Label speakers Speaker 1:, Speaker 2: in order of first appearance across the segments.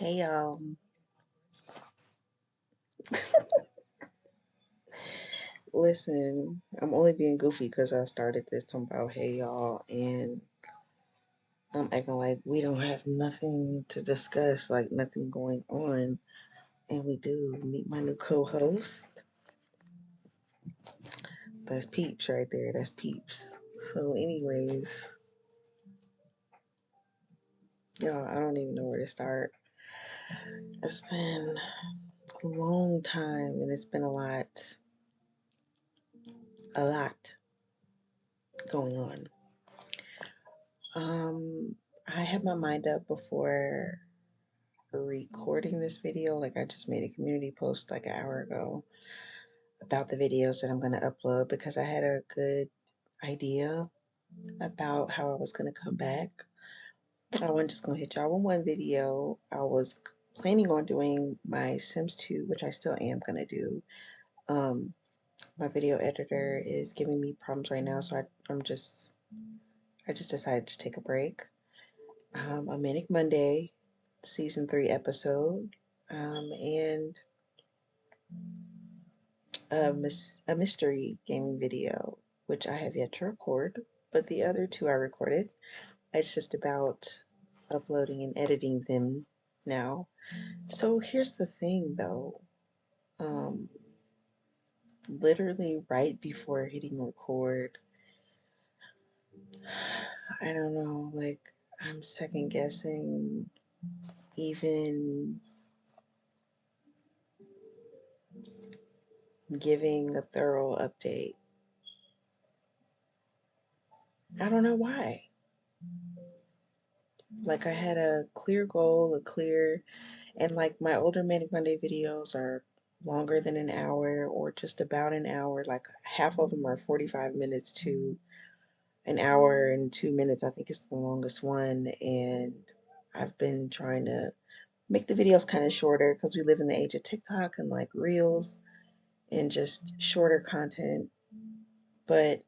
Speaker 1: Hey y'all. Listen, I'm only being goofy because I started this talking about hey y'all, and I'm acting like we don't have nothing to discuss, like nothing going on. And we do. Meet my new co host. That's Peeps right there. That's Peeps. So, anyways, y'all, I don't even know where to start. It's been a long time and it's been a lot going on. Um, I had my mind up before recording this video. Like, I just made a community post like an hour ago about the videos that I'm going to upload because I had a good idea about how I was going to come back. I wasn't just going to hit y'all with one video. I was planning on doing my Sims 2, which I still am going to do. Um, my video editor is giving me problems right now, so I just decided to take a break. A Manic Monday, season 3 episode, and a mystery gaming video, which I have yet to record, but the other two I recorded. It's just about uploading and editing them now. So here's the thing though. Um, Literally right before hitting record, I don't know, like I'm second guessing even giving a thorough update. I don't know why. Like I had a clear goal, and like my older Manic Monday videos are longer than an hour or just about an hour. Like half of them are 45 minutes to an hour and 2 minutes. I think it's the longest one. And I've been trying to make the videos kind of shorter because we live in the age of TikTok and like reels and just shorter content. But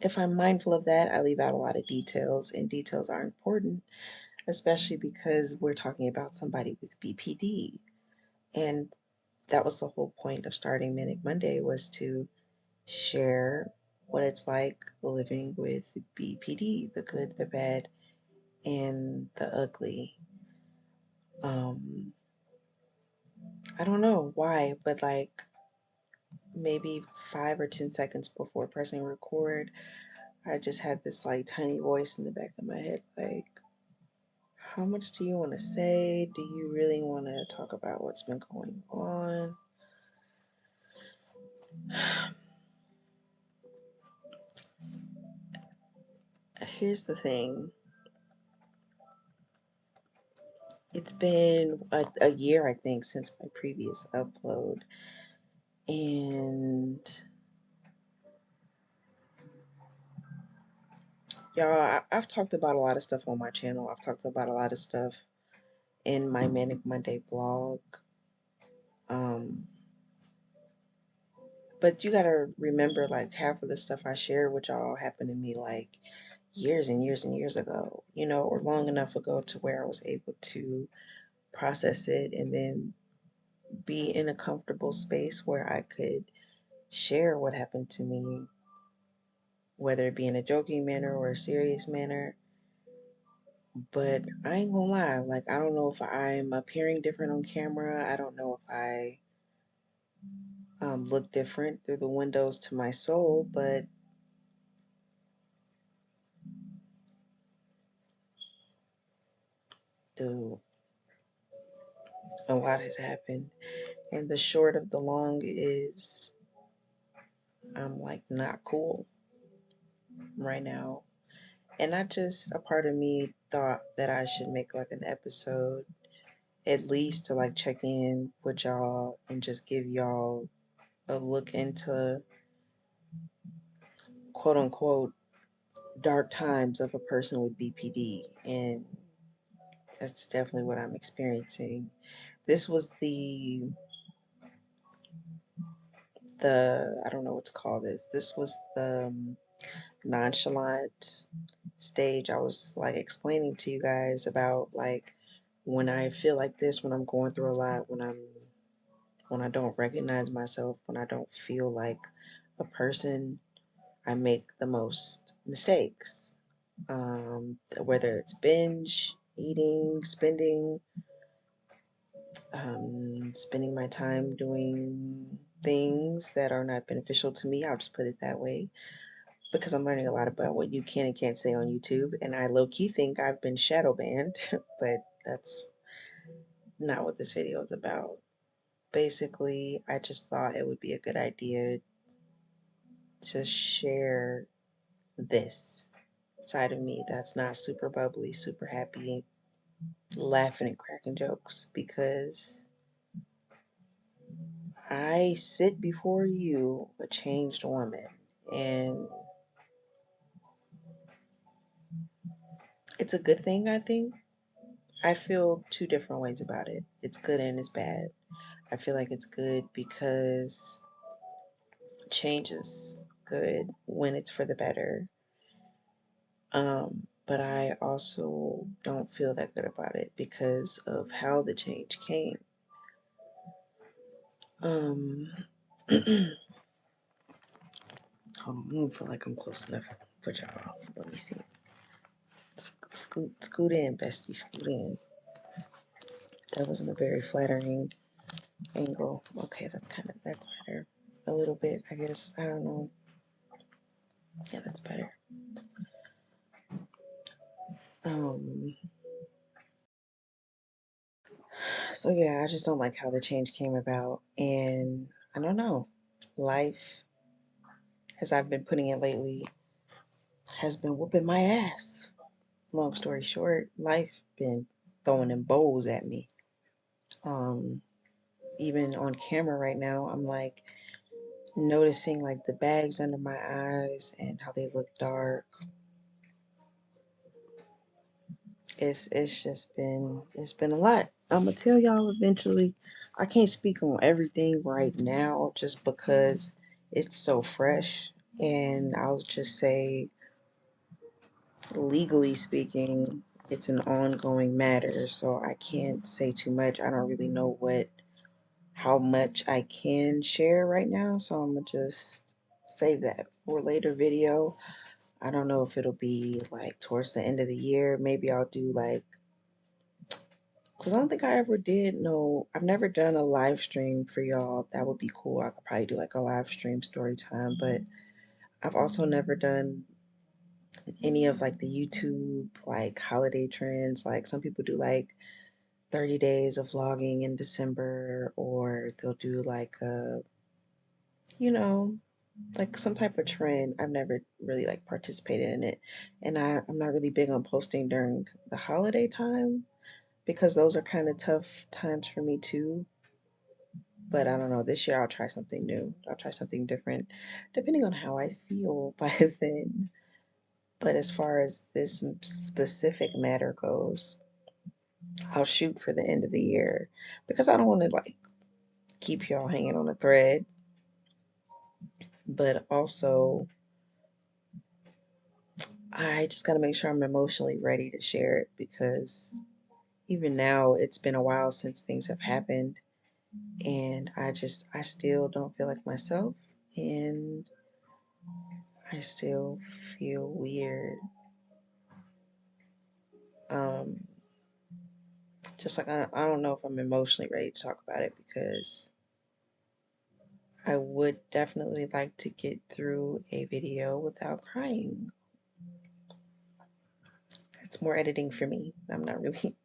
Speaker 1: if I'm mindful of that, I leave out a lot of details, and details are important, especially because we're talking about somebody with BPD. And that was the whole point of starting Manic Monday, was to share what it's like living with BPD, the good, the bad, and the ugly. Um, I don't know why, but like maybe 5 or 10 seconds before pressing record, I just had this like tiny voice in the back of my head, like, how much do you want to say? Do you really want to talk about what's been going on? Here's the thing. It's been a year, I think, since my previous upload. And y'all, I've talked about a lot of stuff on my channel. I've talked about a lot of stuff in my Manic Monday vlog. Um, but you gotta remember, like, half of the stuff I share with y'all happened to me like years and years and years ago, or long enough ago to where I was able to process it and then be in a comfortable space where I could share what happened to me, whether it be in a joking manner or a serious manner. But I ain't gonna lie, like, I don't know if I'm appearing different on camera. I don't know if I look different through the windows to my soul, but dude, a lot has happened. And the short of the long is I'm like not cool right now. And I just, a part of me thought that I should make like an episode at least to like check in with y'all and just give y'all a look into quote unquote dark times of a person with BPD. And that's definitely what I'm experiencing. This was the I don't know what to call this. This was the nonchalant, stage, I was like explaining to you guys about like when I feel like this, when I'm going through a lot, when I don't recognize myself, when I don't feel like a person, I make the most mistakes. Whether it's binge eating, spending my time doing things that are not beneficial to me. I'll just put it that way because I'm learning a lot about what you can and can't say on YouTube. And I low key think I've been shadow banned, but that's not what this video is about. Basically, I just thought it would be a good idea to share this side of me that's not super bubbly, super happy, laughing and cracking jokes because I sit before you, a changed woman, and it's a good thing, I think. I feel two different ways about it. It's good and it's bad. I feel like it's good because change is good when it's for the better. But I also don't feel that good about it because of how the change came. Um, Hold on, I don't feel like I'm close enough for y'all. Let me see. Scoot in, bestie, scoot in. That wasn't a very flattering angle. Okay, that's better. A little bit, I guess. I don't know. Yeah, that's better. Um, so yeah, I just don't like how the change came about, and I don't know. Life, as I've been putting it lately, has been whooping my ass. Long story short, life been throwing them bowls at me. Um, Even on camera right now, I'm like noticing like the bags under my eyes and how they look dark. It's been a lot. I'm gonna tell y'all eventually. I can't speak on everything right now just because it's so fresh, and I'll just say legally speaking, it's an ongoing matter, so I can't say too much. I don't really know how much I can share right now, so I'm gonna just save that for a later video. I don't know if it'll be like towards the end of the year. Maybe I'll do like, because I don't think I ever did know, I've never done a live stream for y'all. That would be cool. I could probably do like a live stream story time, but I've also never done any of like the YouTube like holiday trends. Like some people do like 30 days of vlogging in December, or they'll do like you know, like some type of trend. I've never really like participated in it. And I'm not really big on posting during the holiday time because those are kind of tough times for me too. But I don't know, this year I'll try something new. I'll try something different depending on how I feel by then. But as far as this specific matter goes, I'll shoot for the end of the year because I don't want to like keep y'all hanging on a thread, but also I just got to make sure I'm emotionally ready to share it because even now it's been a while since things have happened, and I still don't feel like myself, and I still feel weird. Um, just like I don't know if I'm emotionally ready to talk about it because I would definitely like to get through a video without crying. That's more editing for me. I'm not really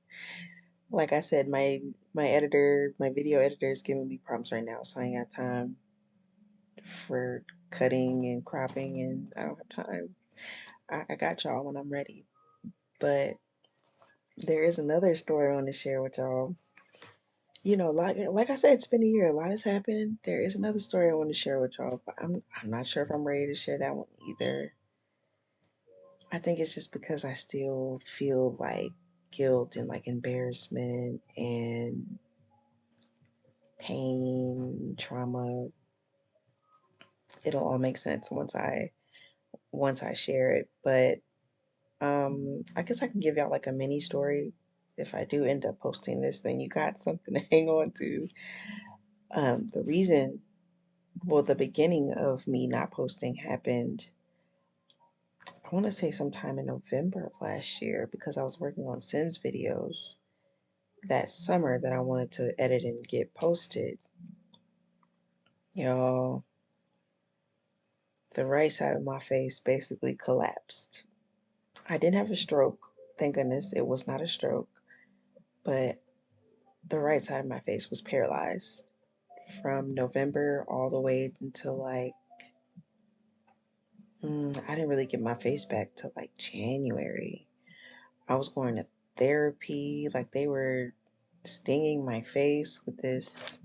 Speaker 1: like I said, my video editor is giving me prompts right now, so I ain't got time for cutting and cropping, and I don't have time. I got y'all when I'm ready. But there is another story I want to share with y'all. Like I said, it's been a year. A lot has happened. There is another story I want to share with y'all, but I'm not sure if I'm ready to share that one either. I think it's just because I still feel like guilt and like embarrassment and pain, trauma. It'll all make sense once I share it. But I guess I can give y'all like a mini story. If I do end up posting this, then you got something to hang on to. The reason, well, the beginning of me not posting happened, I want to say sometime in November of last year because I was working on Sims videos that summer that I wanted to edit and get posted. Y'all, the right side of my face basically collapsed. I didn't have a stroke. Thank goodness it was not a stroke, but the right side of my face was paralyzed from November all the way until like, I didn't really get my face back till like January. I was going to therapy, like they were stinging my face with this.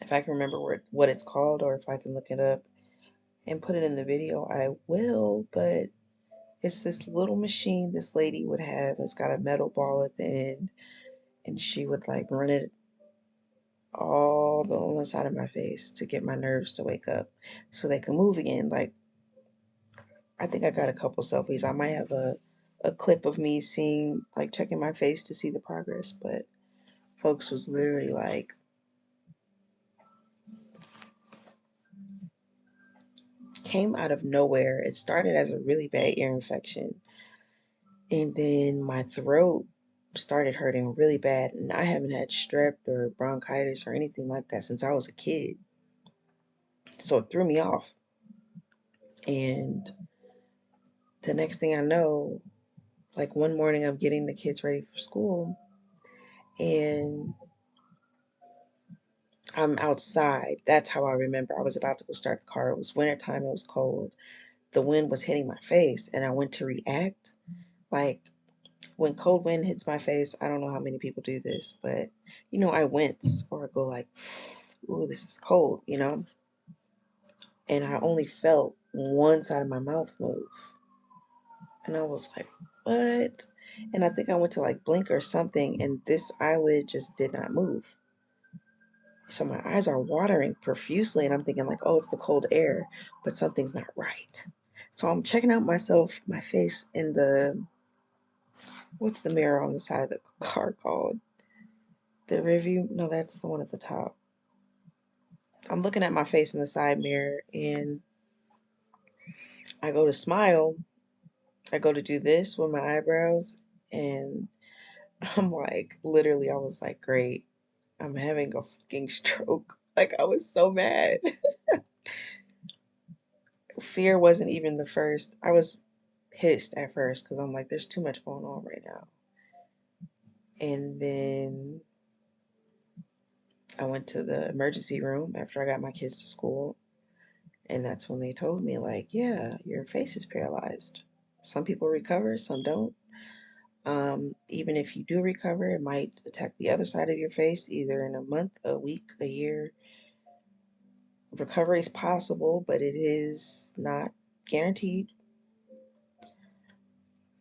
Speaker 1: If I can remember what it's called or if I can look it up and put it in the video, I will. But it's this little machine this lady would have. It's got a metal ball at the end, and she would like run it all the on the side of my face to get my nerves to wake up so they can move again. Like, I think I got a couple selfies. I might have a clip of me seeing, like, checking my face to see the progress, but folks was literally like, came out of nowhere. It started as a really bad ear infection, and then my throat started hurting really bad, and I haven't had strep or bronchitis or anything like that since I was a kid. So it threw me off. And the next thing I know, like one morning I'm getting the kids ready for school and I'm outside. That's how I remember. I was about to go start the car. It was wintertime, it was cold. The wind was hitting my face and I went to react. Like when cold wind hits my face, I don't know how many people do this, but I wince or go like, ooh, this is cold, And I only felt one side of my mouth move. And I was like, what? And I think I went to like blink or something, and this eyelid just did not move. So my eyes are watering profusely, and I'm thinking like, oh, it's the cold air, but something's not right. So I'm checking out myself, my face in what's the mirror on the side of the car called? The review? No, that's the one at the top. I'm looking at my face in the side mirror, and I go to smile. I go to do this with my eyebrows, and I'm like, literally, I was like, great. I'm having a fucking stroke. Like, I was so mad. Fear wasn't even the first. I was pissed at first because I'm like, there's too much going on right now. And then I went to the emergency room after I got my kids to school. And that's when they told me, like, yeah, your face is paralyzed. Some people recover, some don't. Even if you do recover, it might attack the other side of your face either in a month, a week, a year. Recovery is possible, but it is not guaranteed.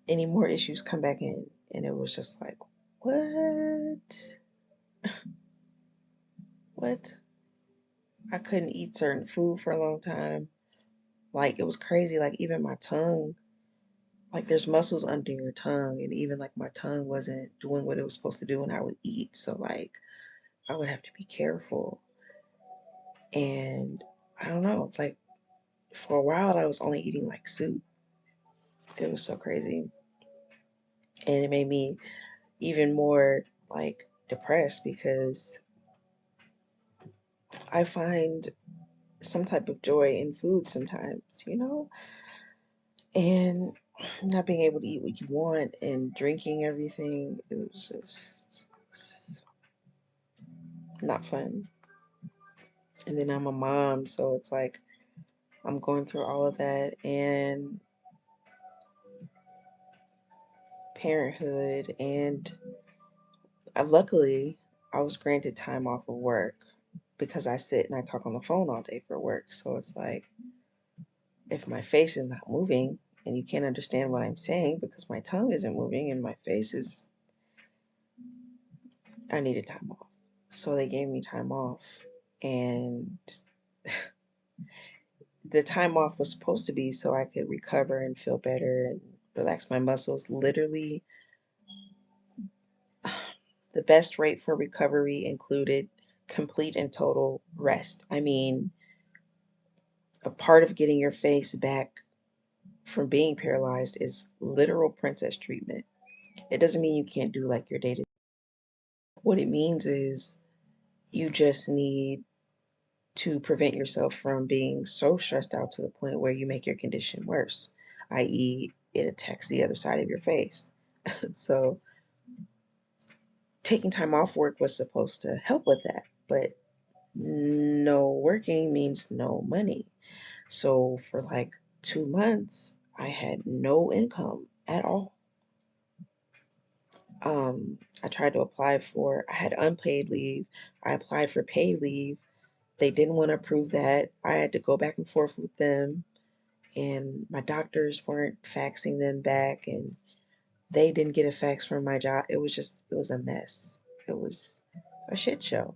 Speaker 1: Any more issues come back in. And it was just like, what? What? I couldn't eat certain food for a long time. Like, it was crazy. Like, even my tongue, like, there's muscles under your tongue. And even, like, my tongue wasn't doing what it was supposed to do when I would eat. So, like, I would have to be careful. And I don't know. It's like, for a while, I was only eating, like, soup. It was so crazy. And it made me even more, like, depressed because I find some type of joy in food sometimes. And not being able to eat what you want and drinking everything, it was just not fun. And then I'm a mom, so it's like I'm going through all of that and parenthood. And luckily, I was granted time off of work because I sit and I talk on the phone all day for work. So it's like, if my face is not moving and you can't understand what I'm saying because my tongue isn't moving and my face is, I needed time off. So they gave me time off. And the time off was supposed to be so I could recover and feel better. And relax my muscles. Literally, the best rate for recovery included complete and total rest. I mean, a part of getting your face back from being paralyzed is literal princess treatment. It doesn't mean you can't do like your day to day. What it means is you just need to prevent yourself from being so stressed out to the point where you make your condition worse, i.e., it attacks the other side of your face. So, taking time off work was supposed to help with that, but no working means no money. So, for like 2 months, I had no income at all. I tried to apply for, I had unpaid leave. I applied for paid leave. They didn't want to approve that. I had to go back and forth with them, and my doctors weren't faxing them back, and they didn't get a fax from my job. It was a mess. It was a shit show.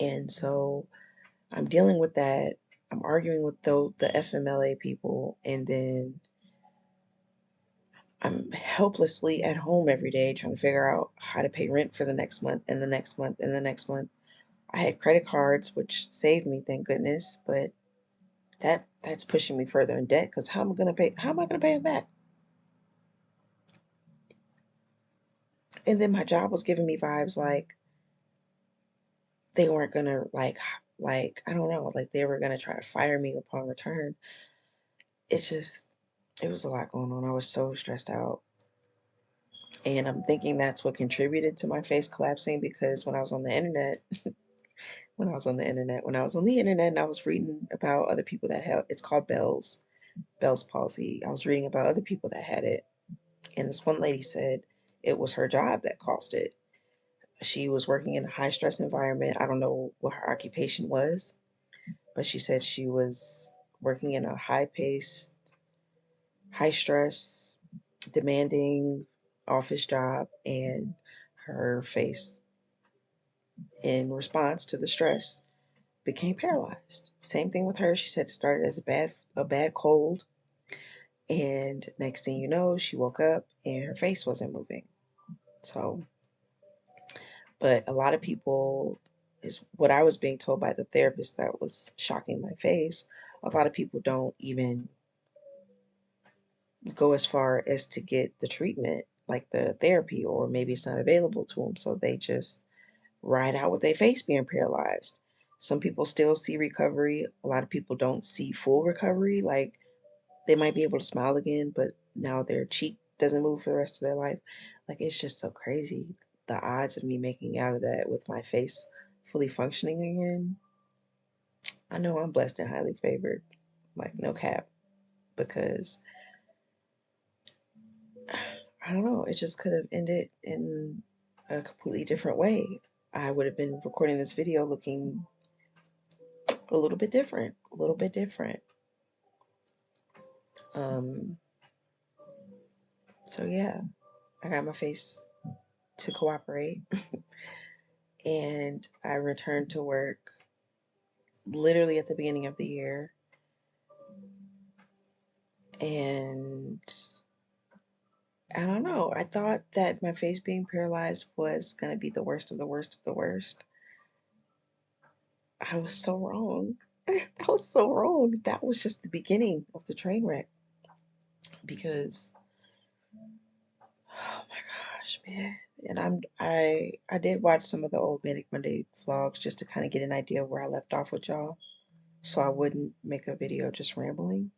Speaker 1: And so I'm dealing with that. I'm arguing with the FMLA people, and then I'm helplessly at home every day trying to figure out how to pay rent for the next month and the next month and the next month. I had credit cards, which saved me, thank goodness, but that's pushing me further in debt because how am I gonna pay? How am I gonna pay it back? And then my job was giving me vibes like they weren't gonna like I don't know, like they were gonna try to fire me upon return. It just it was a lot going on. I was so stressed out. And I'm thinking that's what contributed to my face collapsing because when I was on the internet and I was reading about other people that had it's called Bell's palsy. I was reading about other people that had it, and this one lady said it was her job that caused it. She was working in a high stress environment. I don't know what her occupation was, but she said she was working in a high paced, high stress, demanding office job, and her face, in response to the stress, became paralyzed. Same thing with her. She said it started as a bad cold, and next thing you know, she woke up and her face wasn't moving. So, but a lot of people is what I was being told by the therapist that was shocking my face. A lot of people don't even go as far as to get the treatment, like the therapy, or maybe it's not available to them, so they just ride out with their face being paralyzed. Some people still see recovery. A lot of people don't see full recovery. Like they might be able to smile again, but now their cheek doesn't move for the rest of their life. Like it's just so crazy. The odds of me making out of that with my face fully functioning again. I know I'm blessed and highly favored. Like no cap. Because I don't know, it just could have ended in a completely different way. I would have been recording this video looking a little bit different, a little bit different. Um, so yeah, I got my face to cooperate and I returned to work literally at the beginning of the year. And I don't know, I thought that my face being paralyzed was going to be the worst of the worst of the worst. I was so wrong. I was so wrong. That was just the beginning of the train wreck because oh my gosh, man. And I did watch some of the old Manic Monday vlogs just to kind of get an idea of where I left off with y'all, so I wouldn't make a video just rambling.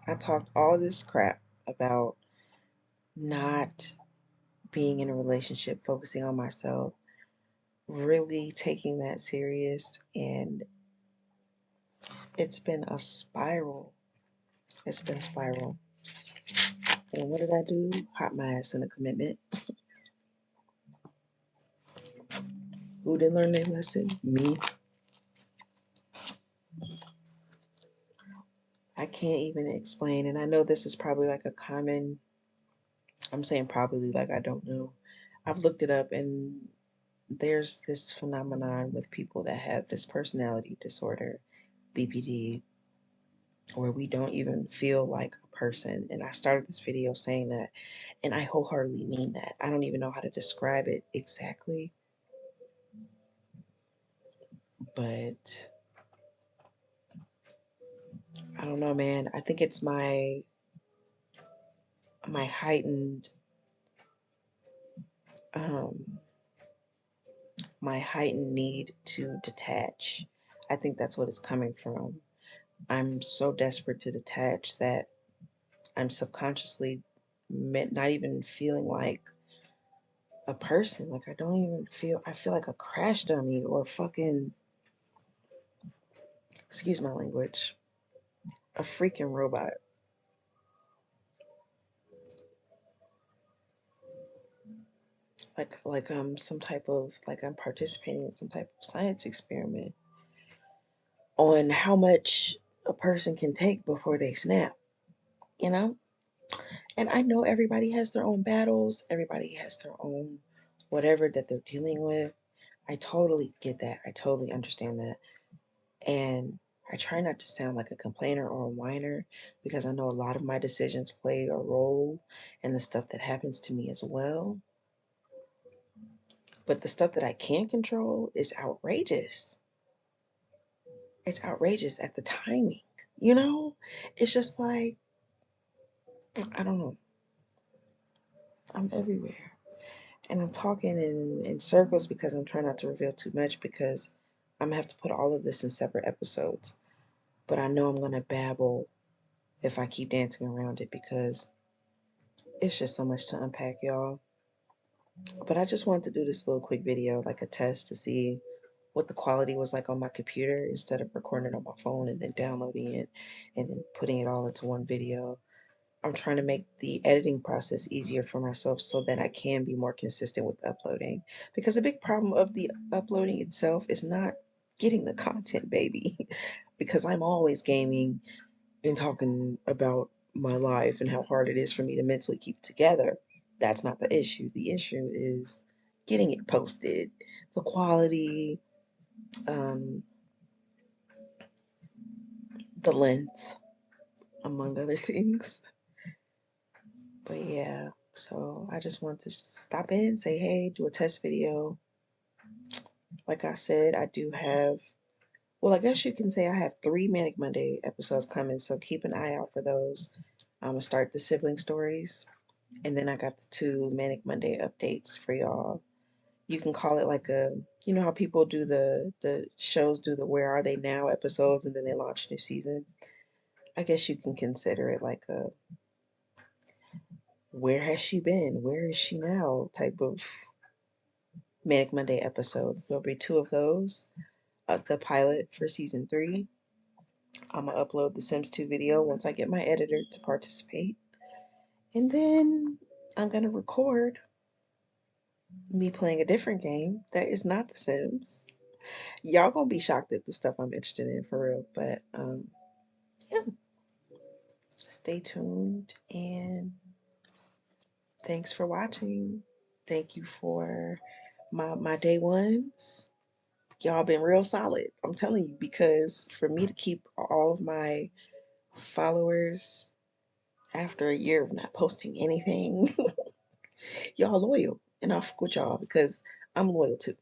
Speaker 1: I talked all this crap about not being in a relationship, focusing on myself, really taking that serious, and it's been a spiral. It's been a spiral. And what did I do? Hot my ass in a commitment. Who didn't learn their lesson? Me. I can't even explain. And I know this is probably like a common, I'm saying probably like I don't know. I've looked it up and there's this phenomenon with people that have this personality disorder. BPD, where we don't even feel like a person. And I started this video saying that, and I wholeheartedly mean that. I don't even know how to describe it exactly, but I don't know, man. I think it's my heightened um my heightened need to detach. I think that's what it's coming from. I'm so desperate to detach that I'm subconsciously not even feeling like a person. Like I feel like a crash dummy or fucking, excuse my language, a freaking robot. Like some type of, like I'm participating in some type of science experiment on how much a person can take before they snap, you know? And I know everybody has their own battles, everybody has their own whatever that they're dealing with. I totally get that. I totally understand that. And I try not to sound like a complainer or a whiner because I know a lot of my decisions play a role in the stuff that happens to me as well. But the stuff that I can't control is outrageous. It's outrageous at the timing, you know? It's just like, I don't know. I'm everywhere. And I'm talking in circles because I'm trying not to reveal too much because I'm gonna have to put all of this in separate episodes. But I know I'm gonna babble if I keep dancing around it because it's just so much to unpack, y'all. But I just wanted to do this little quick video, like a test to see what the quality was like on my computer instead of recording it on my phone and then downloading it and then putting it all into one video. I'm trying to make the editing process easier for myself so that I can be more consistent with uploading. Because a big problem of the uploading itself is not getting the content, baby. Because I'm always gaming and talking about my life and how hard it is for me to mentally keep it together. That's not the issue. The issue is getting it posted, the quality, um, the length, among other things. But yeah, so I just want to stop in, say hey, do a test video. Like I said, I do have, well, I guess you can say I have 3 Manic Monday episodes coming, so keep an eye out for those. I'm gonna start the sibling stories, and then I got the 2 Manic Monday updates for y'all. You can call it like a, you know how people do the shows do the Where Are They Now episodes, and then they launch a new season. I guess you can consider it like a Where Has She Been? Where is she now? Type of Manic Monday episodes. There'll be 2 of those. The pilot for season 3. I'm gonna upload the Sims 2 video once I get my editor to participate. And then I'm gonna record me playing a different game that is not The Sims. Y'all gonna be shocked at the stuff I'm interested in for real. But yeah, stay tuned and thanks for watching. Thank you for my day ones. Y'all been real solid. I'm telling you, because for me to keep all of my followers after a year of not posting anything, y'all loyal. And I fuck with y'all because I'm loyal too.